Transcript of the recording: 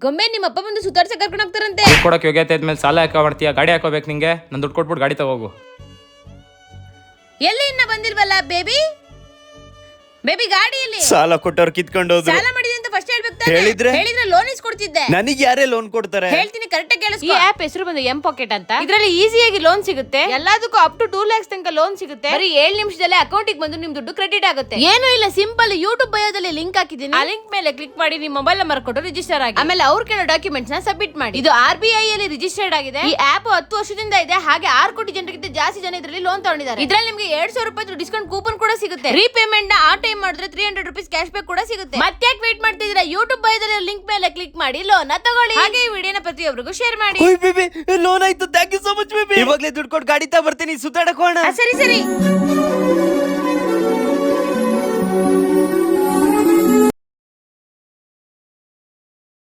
ಗೊಮ್ಮೆ ನಿಮ್ಮ ಅಪ್ಪ ಬಂದು ಸುತ್ತಾಡ್ಸಕ್ ಕರ್ಕೊಂಡು ಹೋಗ್ತಾರಂತೆ. ಕೊಡಕ್ಕೆ ಯೋಗ್ಯತೆ ಆದ್ಮೇಲೆ ಸಾಲ ಹಾಕೋ ಮಾಡ್ತೀಯ, ಗಾಡಿ ಹಾಕೋಬೇಕು ನಿಂಗೆ. ನಾನು ದುಡ್ಡು ಕೊಟ್ಬಿಟ್ಟು ಗಾಡಿ ತಗೋಗು. ಎಲ್ಲಿ ಇನ್ನ ಬಂದಿಲ್ವಲ್ಲ ಬೇಬಿ? ಬೇಬಿ ಗಾಡಿಯಲ್ಲಿ ಸಾಲ ಕೊಟ್ಟವ್ರು ಕಿತ್ಕೊಂಡು ಹೋದ್ರು. ಸಾಲ ಮಾಡಿದೆ ಅಂತ ಫಸ್ಟ್ ಹೇಳ್ಬೇಕು. ಹೇಳಿದ್ರೆ ಲೋನ್ ಇಸ್ಕೊಡ್ತಿದ್ದೆ. ನನಗೆ ಯಾರೇ ಲೋನ್ ಕೊಡ್ತಾರೆ? ಹೇಳ್ತೀನಿ ಕರೆಕ್ಟ್ ಆಗಿ ಕೇಳಿಸ್ಕೊ. ಈ ಆಪ್ ಹೆಸರು ಬಂದು ಎಂ ಪಾಕೆಟ್ ಅಂತ. ಇದರಲ್ಲಿ ಈಸಿಯಾಗಿ ಲೋನ್ ಸಿಗುತ್ತೆ. ಎಲ್ಲದಕ್ಕೂ ಅಪ್ ಟು 2 lakhs ತನಕ ಲೋನ್ ಸಿಗುತ್ತೆ. ಬರೀ 7 ನಿಮಿಷದಲ್ಲೇ ಅಕೌಂಟಿಗೆ ಬಂದು ನಿಮ್ ದುಡ್ಡು ಕ್ರೆಡಿಟ್ ಆಗುತ್ತೆ. ಏನು ಇಲ್ಲ, ಸಿಂಪಲ್ ಯೂಟ್ಯೂಬ್ ಬಯೋದಲ್ಲಿ ಲಿಂಕ್ ಹಾಕಿದ್ದೀನಿ. ಆ ಲಿಂಕ್ ಮೇಲೆ ಕ್ಲಿಕ್ ಮಾಡಿ ನಿಮ್ಮ ಮೊಬೈಲ್ ನಂಬರ್ ಕೊಟ್ಟು ರಿಜಿಸ್ಟರ್ ಆಗಿ. ಆಮೇಲೆ ಅವ್ರು ಕೇಳೋ ಡಾಕ್ಯುಮೆಂಟ್ಸ್ ನ ಸಬ್ಮಿಟ್ ಮಾಡಿ. ಇದು RBI ಅಲ್ಲಿ ರಿಜಿಸ್ಟರ್ಡ್ ಆಗಿದೆ. ಈ ಆಪ್ 10 ವರ್ಷದಿಂದ ಇದೆ. ಹಾಗೆ 6 ಕೋಟಿ ಜನರಿಗಿಂತ ಜಾಸ್ತಿ ಜನ ಇದರಲ್ಲಿ ಲೋನ್ ತಗೊಂಡಿದ್ದಾರೆ. ಇದರಲ್ಲಿ ನಿಮಗೆ 2,000 ರೂಪಾಯಿ ಡಿಸ್ಕೌಂಟ್ ಕೂಪನ್ ಕೂಡ ಸಿಗುತ್ತೆ. ರೀಪೇಮೆಂಟ್ ನ ಆ ಟೈಮ್ ಮಾಡಿದ್ರೆ 300 ರೂಪೀಸ್ ಕ್ಯಾಶ್ ಬ್ಯಾಕ್ ಕೂಡ ಸಿಗುತ್ತೆ. ಮತ್ತೆ ವೇಟ್ ಮಾಡ್ತಿದ್ದೀರಾ? ಯೂಟ್ಯೂಬ್ ಬಯೋದಲ್ಲಿ ಲಿಂಕ್ ಮೇಲೆ ಕ್ಲಿಕ್ ಮಾಡಿ ಲೋನ್ ತಗೊಳ್ಳಿ. ಹಾಗೆ ಈ ವಿಡಿಯೋನ ಪ್ರತಿಯೊಬ್ಬರಿಗೂ ಶೇರ್ ಮಾಡಿ. ಓಯ್ ಬೇಬಿ, ಲೋನ್ ಆಯ್ತು. Thank you so much baby. ಇವಾಗಲೇ ದುಡ್ಡು ಕೊಟ್ಟು ಗಾಡಿ ತಾ ಬರ್ತೀನಿ, ಸುತ್ತಾಡಕ್ ಹೋಗೋಣ. ಸರಿ